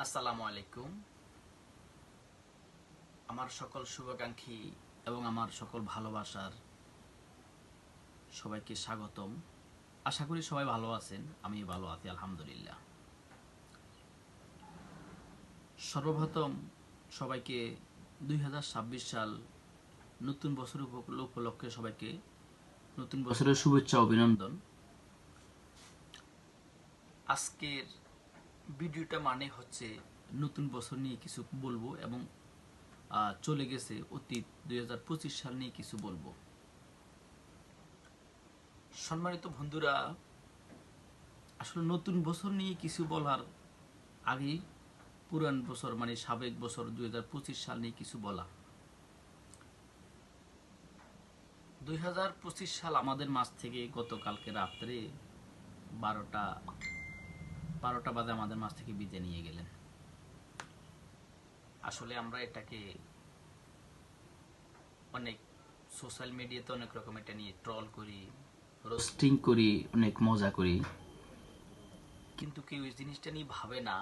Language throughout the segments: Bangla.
আসসালামু আলাইকুম। আমার সকল শুভাকাঙ্ক্ষী এবং আমার সকল ভালোবাসার সবাইকে স্বাগতম। আশা করি সবাই ভালো আছেন, আমি ভালো আছি আলহামদুলিল্লাহ। সর্বপ্রথম সবাইকে 2026 সাল নতুন বছর উপলক্ষে সবাইকে নতুন বছরের শুভেচ্ছা অভিনন্দন। আজকের ভিডিওটা মানে হচ্ছে নতুন বছর নিয়ে কিছু বলবো এবং চলে গেছে অতীত 2025 সাল নিয়ে কিছু বলবো। সম্মানিত বন্ধুরা, আসলে নতুন বছর নিয়ে কিছু বলার আগেই পুরান বছর মানে সাবেক বছর 2025 সাল নিয়ে কিছু বলা। 2025 সাল আমাদের মাঝ থেকে গতকালকে রাত্রে 12টা বাজে আমাদের মাঝ থেকে বিদায় নিয়ে গেলেন। আসলে আমরা এটাকে অনেক সোশ্যাল মিডিয়াতে অনেক রকম এটা নিয়ে ট্রল করি, রোস্টিং করি, অনেক মজা করি, কিন্তু কেউ এই জিনিসটা নিয়ে ভাবে না।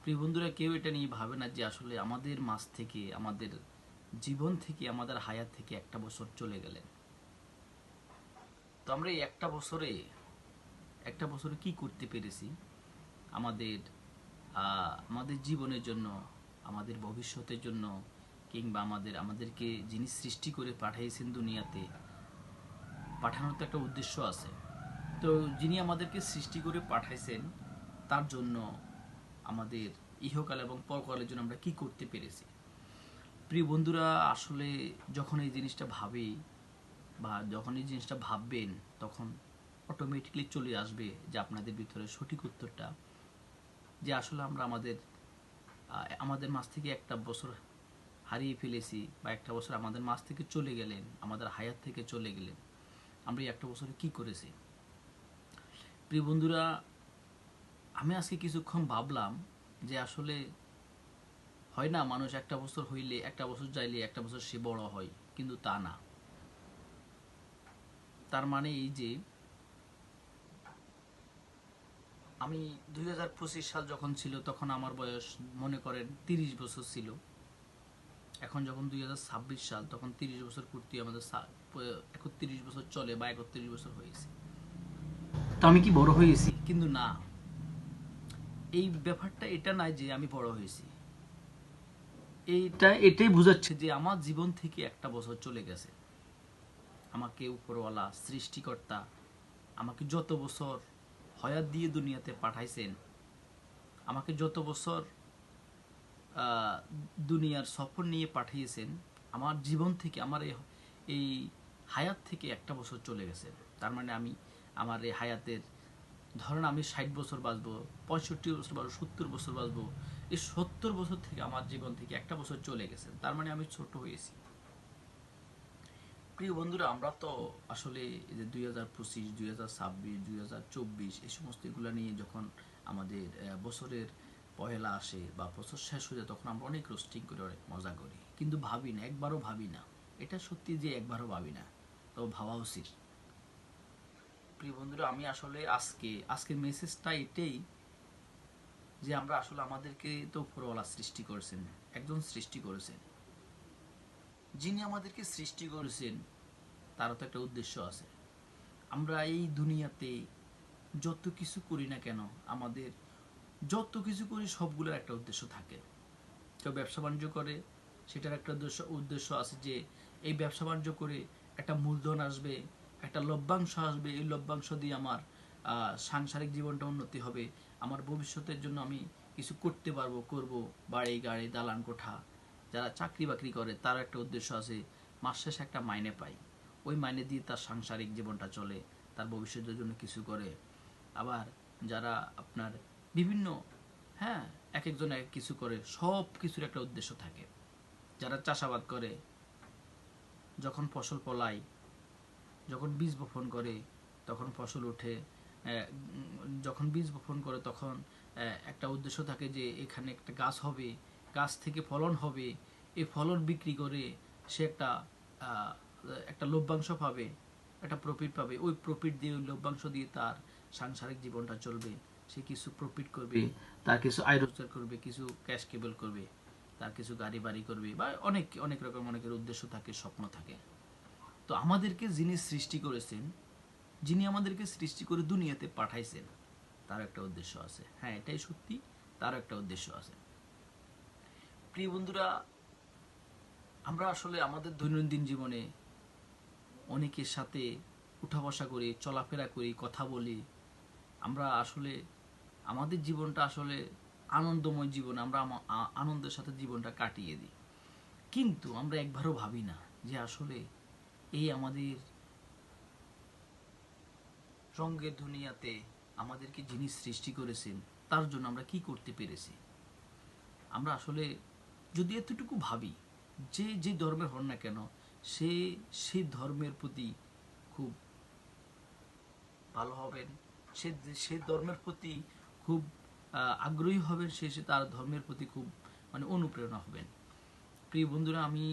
প্রিয় বন্ধুরা, কেউ এটা নিয়ে ভাবে না যে আসলে আমাদের মাঝ থেকে, আমাদের জীবন থেকে, আমাদের হায়াত থেকে একটা বছর চলে গেলেন। তো আমরা এই একটা বছরে কি করতে পেরেছি আমাদের আমাদের জীবনের জন্য, আমাদের ভবিষ্যতের জন্য, কিংবা আমাদেরকে যিনি সৃষ্টি করে পাঠিয়েছেন দুনিয়াতে, পাঠানোর তো একটা উদ্দেশ্য আছে। তো যিনি আমাদেরকে সৃষ্টি করে পাঠাইছেন তার জন্য আমাদের ইহকাল এবং পরকালের জন্য আমরা কি করতে পেরেছি। প্রিয় বন্ধুরা, আসলে যখন এই জিনিসটা ভাবি বা যখন এই জিনিসটা ভাববেন, তখন অটোমেটিকলি চলে আসবে যে আপনাদের ভিতরে সঠিক উত্তরটা, যে আসলে আমরা আমাদের মাঝ থেকে একটা বছর হারিয়ে ফেলেছি, বা একটা বছর আমাদের মাঝ থেকে চলে গেলেন, আমাদের হায়াত থেকে চলে গেলেন। আমরা এই একটা বছরে কি করেছি। প্রিয় বন্ধুরা, আমি আজকে কিছুক্ষণ ভাবলাম যে আসলে হয় না, মানুষ একটা বছর হইলে, একটা বছর যাইলে একটা বছর সে বড় হয়, কিন্তু তা না। তার মানে এই যে আমি 2025 সাল যখন ছিল তখন আমার বয়স মনে করেন 30 বছর ছিল। এখন যখন 2026 সাল, তখন 30 বছর পূর্তি আমাদের 31 বছর চলে বা 31 বছর হয়েছে। তো আমি কি বড় হয়েছি? কিন্তু না, এই ব্যাপারটা এটা নাই যে আমি বড় হয়েছি। এটাই বোঝাচ্ছে যে আমার জীবন থেকে একটা বছর চলে গেছে। আমাকে উপরওয়ালা সৃষ্টিকর্তা আমাকে যত বছর হয়াত দিয়ে দুনিয়াতে পাঠাইছেন, আমাকে যত বছর দুনিয়ার সফর নিয়ে পাঠিয়েছেন, আমার জীবন থেকে, আমার এই হায়াত থেকে একটা বছর চলে গেছে। তার মানে আমি আমার এই হায়াতের, ধরেন আমি 60 বছর বাঁচবো, 65 বছর বাঁচবো, 70 বছর বাঁচবো, এই 70 বছর থেকে আমার জীবন থেকে একটা বছর চলে গেছে। তার মানে আমি ছোট হয়েছি। প্রিয় বন্ধুরা, আমরা তো আসলে এই যে 2025, 2026, 2024 এই সমস্ত এগুলো নিয়ে যখন আমাদের বছরের পহেলা আসে বা বছর শেষ হয়ে যায়, তখন আমরা অনেক রোস্টিং করে, অনেক মজা করি, কিন্তু ভাবি না, একবারও ভাবি না। এটা সত্যি যে একবারও ভাবি না, তো ভাবা উচিত। প্রিয় বন্ধুরা, আমি আসলে আজকের মেসেজটা এটাই, যে আমরা আসলে আমাদেরকে তো উপরওয়ালা সৃষ্টি করেছেন, একজন সৃষ্টি করেছেন। যিনি আমাদেরকে সৃষ্টি করেছেন তারও তো একটা উদ্দেশ্য আছে। আমরা এই দুনিয়াতে যত কিছু করি না কেন, আমাদের যত কিছু করি সবগুলোর একটা উদ্দেশ্য থাকে। কেউ ব্যবসা বাণিজ্য করে, সেটার একটা উদ্দেশ্য আছে যে এই ব্যবসা বাণিজ্য করে একটা মূলধন আসবে, একটা লভ্যাংশ আসবে, এই লভ্যাংশ দিয়ে আমার সাংসারিক জীবনটা উন্নতি হবে, আমার ভবিষ্যতের জন্য আমি কিছু করতে পারবো, করব, বাড়ি গাড়ি দালান কোঠা। যারা চাকরি বাকরি করে তার একটা উদ্দেশ্য আছে, মাস শেষে একটা মাইনে পায়, ওই মাইনে দিয়ে তার সাংসারিক জীবনটা চলে, তার ভবিষ্যতের জন্য কিছু করে। আবার যারা আপনার বিভিন্ন, হ্যাঁ, এক একজন এক কিছু করে, সব কিছুর একটা উদ্দেশ্য থাকে। যারা চাষাবাদ করে, যখন ফসল ফলায়, যখন বীজ বপন করে তখন ফসল ওঠে, যখন বীজ বপন করে তখন একটা উদ্দেশ্য থাকে যে এখানে একটা গাছ হবে, গাছ থেকে ফলন হবে, এই ফলন বিক্রি করে সে আহ, একটা লভ্যাংশ পাবে, একটা প্রফিট পাবে, ওই প্রফিট দিয়ে, ওই লভ্যাংশ দিয়ে তার সাংসারিক জীবনটা চলবে, সে কিছু প্রফিট করবে, তার কিছু আয় রোজগার করবে, কিছু ক্যাশ কেবল করবে, তার কিছু গাড়ি বাড়ি করবে, বা অনেক অনেক রকম অনেকের উদ্দেশ্য থাকে, স্বপ্ন থাকে। তো আমাদেরকে যিনি সৃষ্টি করেছেন, যিনি আমাদেরকে সৃষ্টি করে দুনিয়াতে পাঠাইছেন, তার একটা উদ্দেশ্য আছে। হ্যাঁ, এটাই সত্যি, তার একটা উদ্দেশ্য আছে। প্রিয় বন্ধুরা, আমরা আসলে আমাদের দৈনন্দিন জীবনে অনেকের সাথে উঠা বসা করি, চলাফেরা করি, কথা বলি। আমরা আসলে আমাদের জীবনটা আসলে আনন্দময় জীবন, আমরা আনন্দের সাথে জীবনটা কাটিয়ে দিই। কিন্তু আমরা একবারও ভাবি না যে আসলে এই আমাদের রঙের দুনিয়াতে আমাদেরকে যিনি সৃষ্টি করেছেন, তার জন্য আমরা কি করতে পেরেছি। আমরা আসলে যদি এতটুকু ভাবি যে যে ধর্মের হন না কেন, সে সেই ধর্মের প্রতি খুব ভালো হবেন, সে সে ধর্মের প্রতি খুব আগ্রহী হবেন, সে সে তার ধর্মের প্রতি খুব মানে অনুপ্রেরণা হবেন। প্রিয় বন্ধুরা, আমি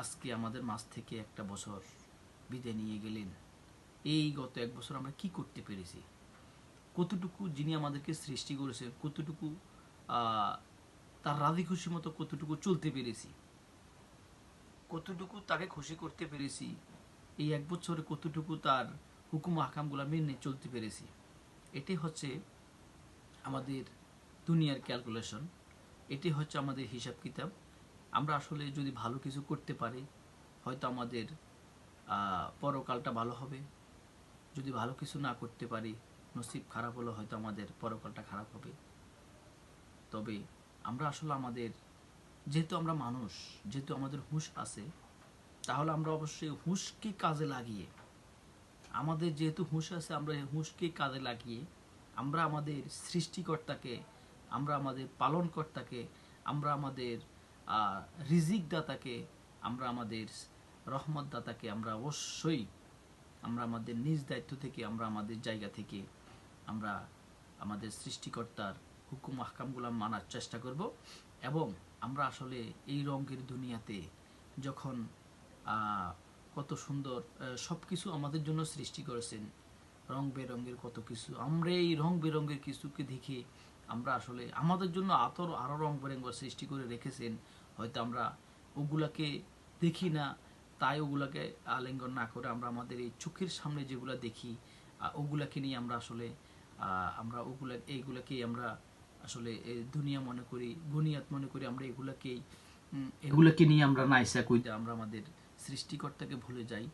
আজকে আমাদের মাঝ থেকে একটা বছর বিদায় নিয়ে গেলেন। এই গত এক বছর আমরা কি করতে পেরেছি, কতটুকু যিনি আমাদেরকে সৃষ্টি করেছে, কতটুকু তার রাজি খুশি মতো কতটুকু চলতে পেরেছি, কতটুকু তাকে খুশি করতে পেরেছি, এই এক বছরে কতটুকু তার হুকুম আহকামগুলো মেনে চলতে পেরেছি। এটি হচ্ছে আমাদের দুনিয়ার ক্যালকুলেশন, এটি হচ্ছে আমাদের হিসাব কিতাব। আমরা আসলে যদি ভালো কিছু করতে পারি, হয়তো আমাদের পরকালটা ভালো হবে। যদি ভালো কিছু না করতে পারি, নসিব খারাপ হলে হয়তো আমাদের পরকালটা খারাপ হবে। তবে আমরা আসলে আমাদের, যেহেতু আমরা মানুষ, যেহেতু আমাদের হুঁশ আছে, তাহলে আমরা অবশ্যই হুঁশকে কাজে লাগিয়ে, আমাদের যেহেতু হুঁশ আছে, আমরা হুঁশকে কাজে লাগিয়ে আমরা আমাদের সৃষ্টিকর্তাকে, আমরা আমাদের পালনকর্তাকে, আমরা আমাদের রিজিক দাতাকে, আমরা আমাদের রহমত দাতাকে আমরা অবশ্যই আমরা আমাদের নিজ দায়িত্ব থেকে, আমরা আমাদের জায়গা থেকে আমরা আমাদের সৃষ্টিকর্তার হুকুম আহকামগুলো মানার চেষ্টা করব। এবং আমরা আসলে এই রঙের দুনিয়াতে যখন কত সুন্দর সব কিছু আমাদের জন্য সৃষ্টি করেছেন, রং বেরঙের কত কিছু, আমরা এই রং বেরঙের কিছুকে দেখে আমরা আসলে আমাদের জন্য আরও রং বেরঙের সৃষ্টি করে রেখেছেন। হয়তো আমরা ওগুলাকে দেখি না, তাই ওগুলাকে আলিঙ্গন না করে আমরা আমাদের এই চোখের সামনে যেগুলো দেখি, ওগুলাকে নিয়ে আমরা আসলে আমরা এইগুলাকেই আমরা আসলে দুনিয়া মনে করি, বুনিয়াদ মনে করি। আমরা এগুলাকে নিয়ে আমরা নাইসা কই, আমরা আমাদের সৃষ্টিকর্তাকে ভুলে যাই।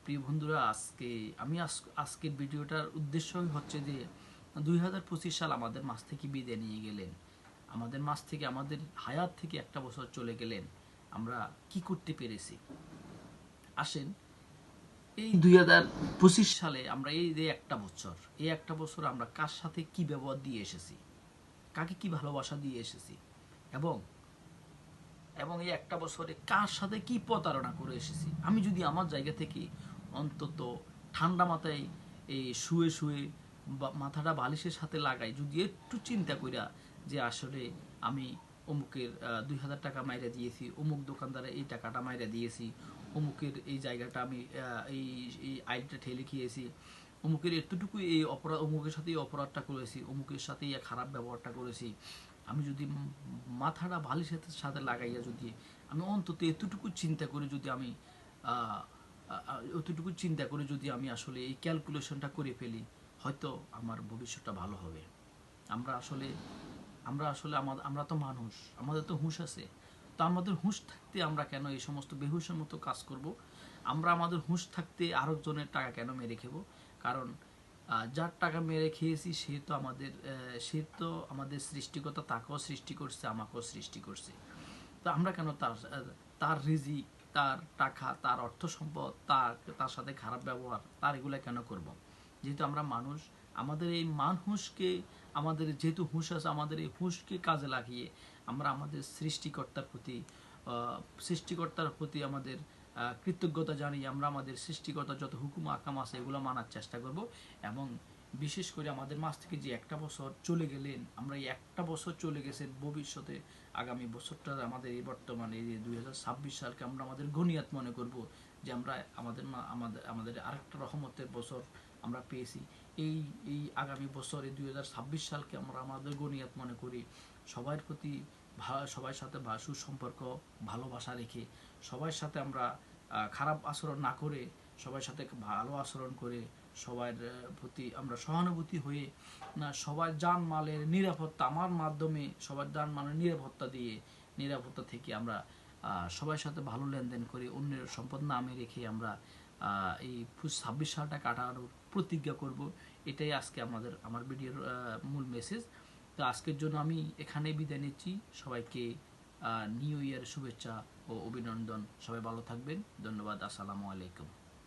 প্রিয় বন্ধুরা, আজকের ভিডিওটার উদ্দেশ্যই হচ্ছে যে 2025 সাল আমাদের মাঝ থেকে বিদায় নিয়ে গেলেন, আমাদের মাঝ থেকে, আমাদের হায়াত থেকে একটা বছর চলে গেলেন। আমরা কি করতে পেরেছি? আসেন, এই 2025 সালে আমরা এই যে একটা বছর আমরা কার সাথে কি ব্যবহার দিয়ে এসেছি, কাকে কি ভালোবাসা দিয়ে এসেছি, এবং এবং এই একটা বছরে কার সাথে কি প্রতারণা করে এসেছি। আমি যদি আমার জায়গা থেকে অন্তত ঠান্ডা মাথায় এই শুয়ে শুয়ে মাথাটা বালিশের সাথে লাগাই, যদি একটু চিন্তা কইরা যে আসলে আমি অমুকের 2000 টাকা মাইরা দিয়েছি, অমুক দোকানদারে এই টাকাটা মাইরা দিয়েছি, অমুকের এই জায়গাটা আমি এই এই আইলটা ঠেলে খেয়েছি, অমুকের এতটুকু এই অপরাধ, অমুকের সাথে এই অপরাধটা করেছি, অমুকের সাথে এই খারাপ ব্যবহারটা করেছি। আমি যদি মাথাটা বালিশের সাথে লাগাইয়া যদি আমি অন্তত এতটুকু চিন্তা করে যদি আমি অতটুকু চিন্তা করে যদি আমি আসলে এই ক্যালকুলেশনটা করে ফেলি, হয়তো আমার ভবিষ্যৎটা ভালো হবে। আমরা তো মানুষ, আমাদের তো হুঁশ আছে। তো আমাদের হুঁশ থাকতে আমরা কেন এই সমস্ত বেহুশের মতো কাজ করব? আমরা আমাদের হুঁশ থাকতে আরেকজনের টাকা কেন মেরে খেব? কারণ যার টাকা মেরে খেয়েছি সে তো আমাদের সৃষ্টিকর্তা, তাকেও সৃষ্টি করছে, আমাকেও সৃষ্টি করছে। তো আমরা কেন তার রিজিক, তার টাকা, তার অর্থ সম্পদ, তার সাথে খারাপ ব্যবহার, তার এগুলা কেন করব? যেহেতু আমরা মানুষ, আমাদের এই হুঁশকে, আমাদের যেহেতু হুঁশ আছে, আমাদের এই হুঁশকে কাজে লাগিয়ে আমরা আমাদের সৃষ্টিকর্তার প্রতি আমাদের কৃতজ্ঞতা জানিয়ে আমরা আমাদের সৃষ্টিকর্তার যত হুকুম আকাম আছে এগুলো মানার চেষ্টা করব। এবং বিশেষ করে আমাদের মাঝ থেকে যে একটা বছর চলে গেলেন, আমরা এই একটা বছর চলে গেছে, ভবিষ্যতে আগামী বছরটা আমাদের এই বর্তমানে এই 2026 সালকে আমরা আমাদের গনিয়াত মনে করব যে আমরা আমাদের আরেকটা রহমতের বছর আমরা পেয়েছি। এই এই আগামী বছরে 2026 সালকে আমরা আমাদের গণিয়াত মনে করি। সবার প্রতি সবার সাথে সুসম্পর্ক, ভালোবাসা রেখে, সবার সাথে আমরা খারাপ আচরণ না করে, সবার সাথে ভালো আচরণ করে, সবার প্রতি আমরা সহানুভূতি হয়ে, না সবার জানমালের নিরাপত্তা আমার মাধ্যমে, সবার জানমালের নিরাপত্তা থেকে আমরা সবার সাথে ভালো লেনদেন করে, অন্যের সম্পদ নামে রেখে আমরা এই 26 সালটা কাটানোর প্রতিজ্ঞা করব। এটাই আজকে আমার ভিডিওর মূল মেসেজ। তো আজকের জন্য আমি এখানেই বিদায় নিচ্ছি। সবাইকে নিউ ইয়ার শুভেচ্ছা ও অভিনন্দন। সবাই ভালো থাকবেন। ধন্যবাদ। আসসালামু আলাইকুম।